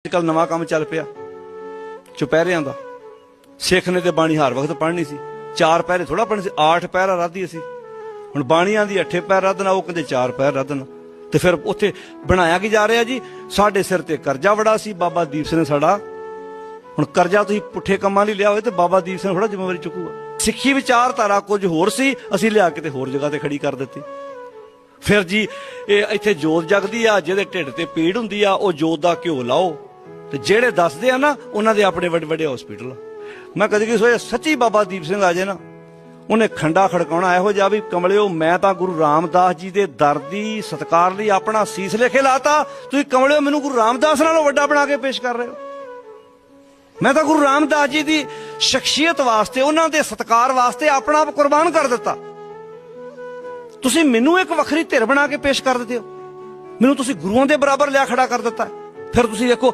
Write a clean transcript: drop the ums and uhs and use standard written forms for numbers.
अजकल नवा काम चल पिया चुपहरियां दा। सिख ने ते बाणी हर वक्त पढ़नी सी, 4 पैरे थोड़ा पढ़नी सी, 8 पैरा राधी असी। हुण बाणियां दी 8 पैर रधना, वो कहंदे 4 पैर रधना। ते फिर उत्थे बनाया की जा रहा जी, साडे सिर ते करजा बड़ा सी, बाबा दीप सिंह ने साडा हुण करजा तुसीं पुठे कम्मां लई लिया होए ते बाबा दीप सिंह थोड़ा जिम्मेवारी चुकूगा। सिੱਖੀ विचारधारा कुछ होर सी, असीं लिया किते होर जगह ते खड़ी कर दित्ती। फिर जी इत्थे जोत जगदी आ, जिहदे ढिड ते पीड़ हुंदी आ, ਉਹ जोत दा घिओ लाओ ते ਜਿਹੜੇ ਦੱਸਦੇ ਆ ਨਾ ਉਹਨਾਂ ਦੇ ਆਪਣੇ ਵੱਡੇ ਵੱਡੇ ਹਸਪੀਟਲ। ਮੈਂ ਕਦੇ ਕੀ ਸੋਚਿਆ ਸੱਚੀ ਬਾਬਾ ਦੀਪ ਸਿੰਘ ਆ ਜੇ ਨਾ, ਉਹਨੇ ਖੰਡਾ ਖੜਕਾਉਣਾ ਇਹੋ ਜਿਹਾ ਵੀ ਕਮਲਿਓ ਮੈਂ ਤਾਂ ਗੁਰੂ ਰਾਮਦਾਸ ਜੀ ਦੇ ਦਰ ਦੀ ਸਤਿਕਾਰ ਲਈ ਆਪਣਾ ਸੀਸ ਲੇਖੇ ਲਾਤਾ, ਤੁਸੀਂ ਕਮਲਿਓ ਮੈਨੂੰ ਗੁਰੂ ਰਾਮਦਾਸ ਨਾਲੋਂ ਵੱਡਾ ਬਣਾ ਕੇ ਪੇਸ਼ ਕਰ ਰਹੇ ਹੋ। मैं तो गुरु रामदास जी की शख्सियत वास्ते, उन्होंने सत्कार वास्ते अपना आप कुर्बान कर दिता। तुसी मैनू एक वखरी धिर बना के पेश कर देते हो, मैनू तुसी गुरुओं के बराबर लिया खड़ा कर दिता। फिर तुसी देखो